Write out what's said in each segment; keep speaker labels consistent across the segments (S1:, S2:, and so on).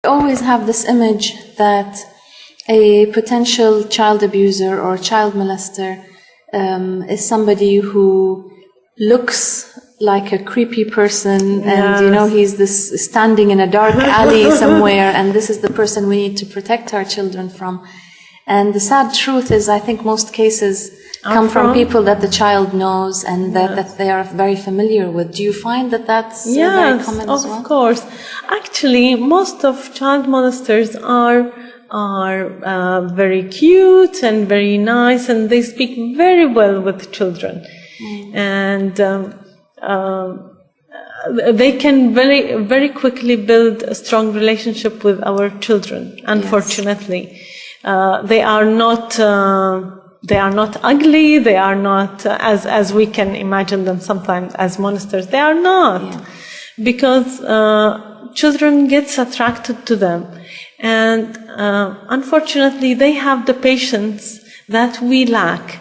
S1: always have this image that a potential child abuser or child molester is somebody who looks like a creepy person, and he's this standing in a dark alley somewhere, and this is the person we need to protect our children from. And the sad truth is, I think most cases come from people that the child knows and that they are very familiar with. Do you find that that's very common as well?
S2: Yes, of course. Actually, most of child molesters are very cute and very nice, and they speak very well with children. And they can very, very quickly build a strong relationship with our children, unfortunately. They are not ugly, they are not as we can imagine them sometimes as monsters. They are not. Because children get attracted to them. And unfortunately, they have the patience that we lack.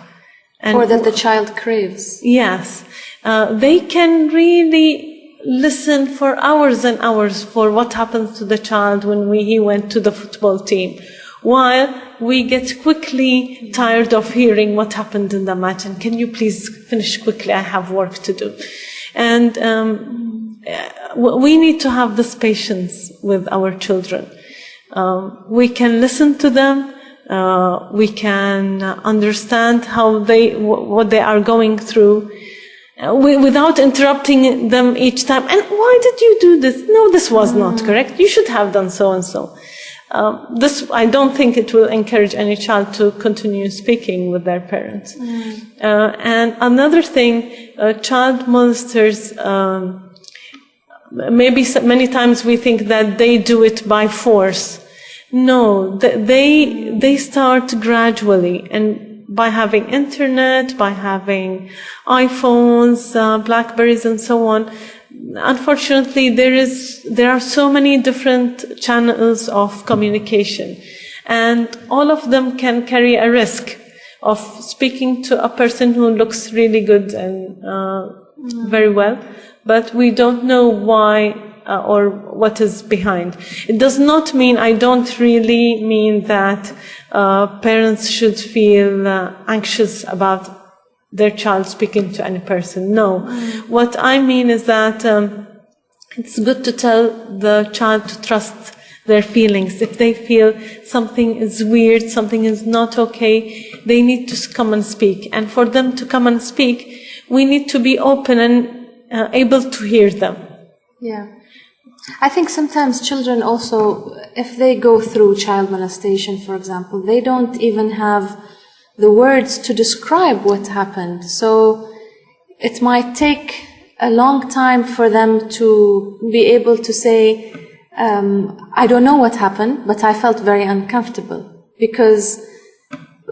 S1: Or that the child craves.
S2: Yes. They can really listen for hours and hours for what happens to the child when he went to the football team, while we get quickly tired of hearing what happened in the match, and can you please finish quickly, I have work to do. And we need to have this patience with our children. We can listen to them. We can understand what they are going through, without interrupting them each time. And why did you do this? No, this was not correct. You should have done so and so. This, I don't think it will encourage any child to continue speaking with their parents. And another thing, child molesters, maybe many times we think that they do it by force. No, they start gradually, and by having internet, by having iPhones, Blackberries, and so on. Unfortunately, there are so many different channels of communication, and all of them can carry a risk of speaking to a person who looks really good and very well, but we don't know why or what is behind. It does not mean, I don't really mean that parents should feel anxious about their child speaking to any person. No. What I mean is that it's good to tell the child to trust their feelings. If they feel something is weird, something is not okay, they need to come and speak. And for them to come and speak, we need to be open and able to hear them.
S1: Yeah. I think sometimes children also, if they go through child molestation, for example, they don't even have the words to describe what happened. So it might take a long time for them to be able to say, I don't know what happened, but I felt very uncomfortable. Because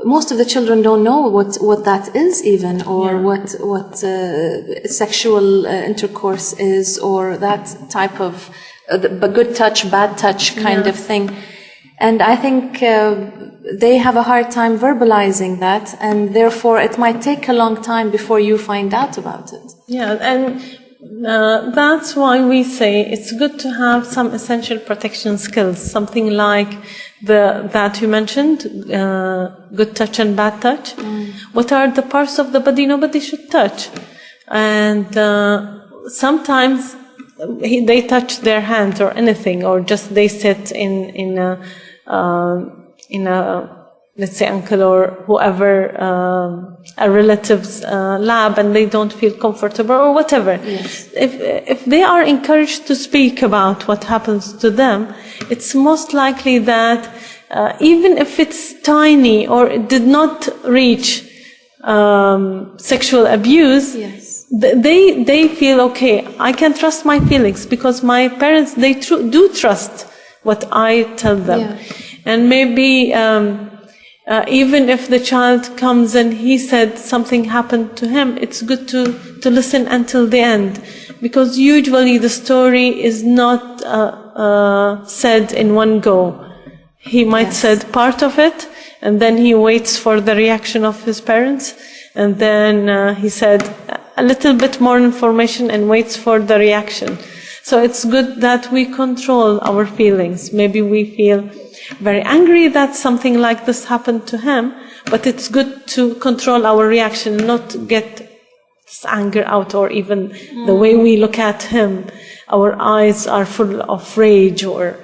S1: most of the children don't know what that is even, or what sexual intercourse is, or that type of good touch, bad touch kind of thing. And I think they have a hard time verbalizing that, and therefore it might take a long time before you find out about it.
S2: Yeah, and that's why we say it's good to have some essential protection skills, something like that you mentioned, good touch and bad touch. What are the parts of the body nobody should touch? And sometimes they touch their hands or anything, or just they sit in a let's say uncle or whoever, a relative's lab, and they don't feel comfortable or whatever.
S1: Yes.
S2: If they are encouraged to speak about what happens to them, it's most likely that even if it's tiny or it did not reach sexual abuse, they feel, okay, I can trust my feelings because my parents, they do trust what I tell them.
S1: Yeah.
S2: And maybe even if the child comes and he said something happened to him, it's good to listen until the end, because usually the story is not said in one go. He might said part of it, and then he waits for the reaction of his parents, and then he said a little bit more information and waits for the reaction. So it's good that we control our feelings. Maybe we feel very angry that something like this happened to him, but it's good to control our reaction, not get this anger out, or even the way we look at him. Our eyes are full of rage, or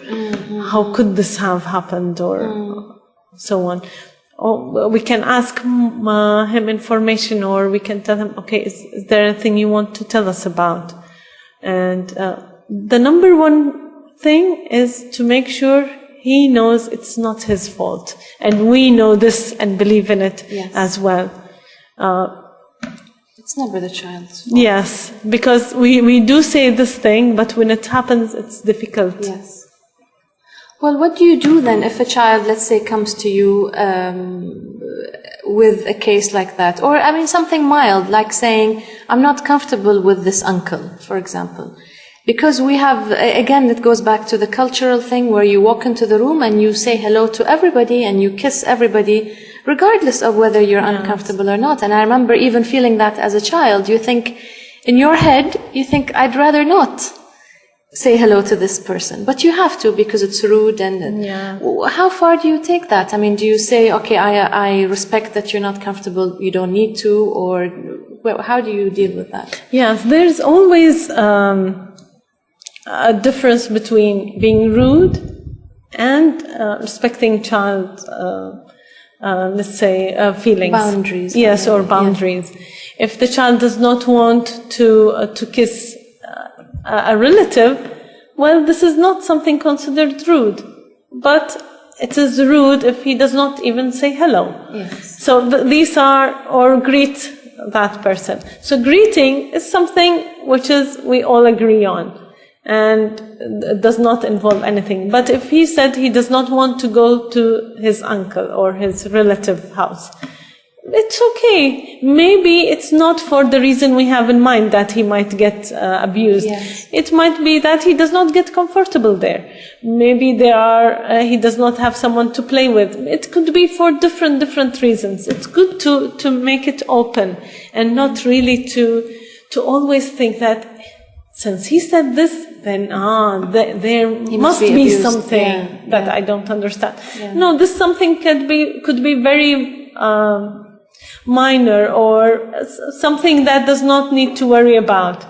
S2: how could this have happened, or so on. Or we can ask him information, or we can tell him, okay, is there anything you want to tell us about? And the number one thing is to make sure he knows it's not his fault. And we know this and believe in it as well.
S1: It's never the child's fault.
S2: Yes, because we do say this thing, but when it happens, it's difficult.
S1: Yes. Well, what do you do then if a child, let's say, comes to you with a case like that? Or, I mean, something mild, like saying, I'm not comfortable with this uncle, for example. Because we have, again, it goes back to the cultural thing where you walk into the room and you say hello to everybody and you kiss everybody, regardless of whether you're uncomfortable or not. And I remember even feeling that as a child. You think, in your head, you think, I'd rather not say hello to this person, but you have to because it's rude. And how far do you take that? I mean, do you say, okay, I respect that you're not comfortable, you don't need to, or how do you deal with that?
S2: Yes, there's always a difference between being rude and respecting child, let's say, feelings.
S1: Boundaries.
S2: Yes, or boundaries. Yeah. If the child does not want to kiss a relative, well, this is not something considered rude, but it is rude if he does not even say hello.
S1: Yes.
S2: So these are, or greet that person. So greeting is something which is we all agree on, and it does not involve anything. But if he said he does not want to go to his uncle or his relative house, it's okay. Maybe it's not for the reason we have in mind, that he might get abused.
S1: Yes.
S2: It might be that he does not get comfortable there. Maybe he does not have someone to play with. It could be for different reasons. It's good to make it open, and not really to always think that since he said this, then there must be something that I don't understand. Yeah. No, this something could be very minor, or something that does not need to worry about.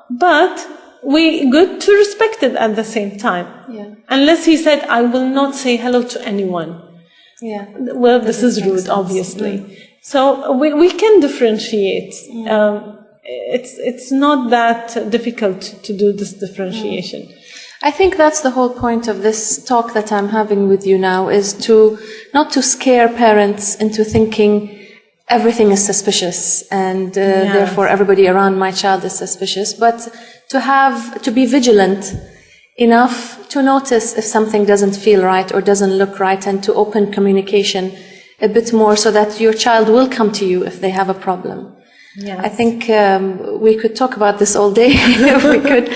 S2: But we good to respect it at the same time.
S1: Yeah.
S2: Unless he said, I will not say hello to anyone.
S1: Yeah.
S2: Well, this is rude, obviously. So we can differentiate. It's not that difficult to do this differentiation.
S1: I think that's the whole point of this talk that I'm having with you now, is to not to scare parents into thinking everything is suspicious and therefore everybody around my child is suspicious, but to be vigilant enough to notice if something doesn't feel right or doesn't look right, and to open communication a bit more so that your child will come to you if they have a problem.
S2: Yes.
S1: I think we could talk about this all day if we could.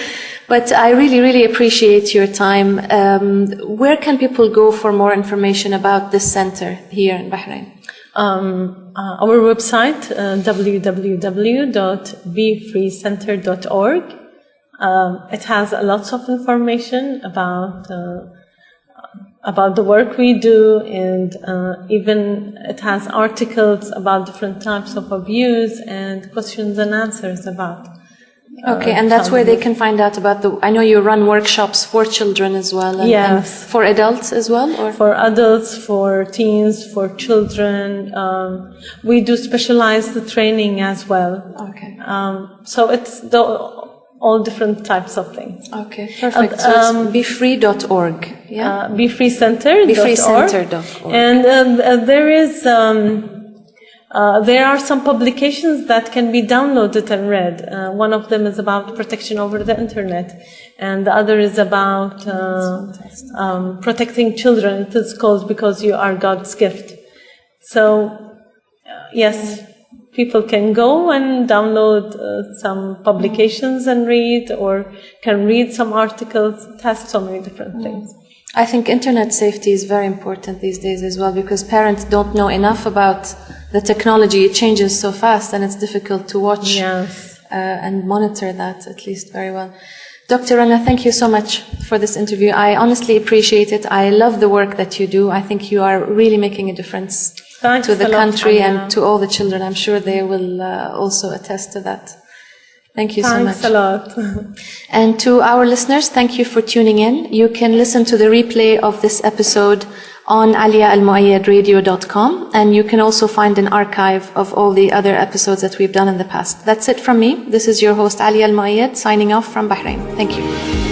S1: But I really appreciate your time. Where can people go for more information about this center here in Bahrain?
S2: Our website, www.befreecenter.org. It has lots of information about the work we do, and even it has articles about different types of abuse and questions and answers about.
S1: Okay, and that's where they can find out about I know you run workshops for children as well. And for adults as well? Or? For
S2: adults, for teens, for children. We do specialized training as well.
S1: Okay.
S2: So it's all different types of things.
S1: Okay, perfect. So it's befree.org. Yeah?
S2: Befreecenter.org.
S1: Befreecenter.org.
S2: And there are some publications that can be downloaded and read. One of them is about protection over the internet, and the other is about protecting children. It is called Because You Are God's Gift. So, yes, people can go and download some publications and read, or can read some articles. It has so many different things.
S1: I think internet safety is very important these days as well, because parents don't know enough about the technology. It changes so fast, and it's difficult to watch and monitor that, at least, very well. Dr. Rana, thank you so much for this interview. I honestly appreciate it. I love the work that you do. I think you are really making a difference to the country and to all the children. I'm sure they will also attest to that. Thank you so much.
S2: Thanks a lot.
S1: And to our listeners, thank you for tuning in. You can listen to the replay of this episode on aliaalmuayyadradio.com, and you can also find an archive of all the other episodes that we've done in the past. That's it from me. This is your host, Alia Al Muayyad, signing off from Bahrain. Thank you.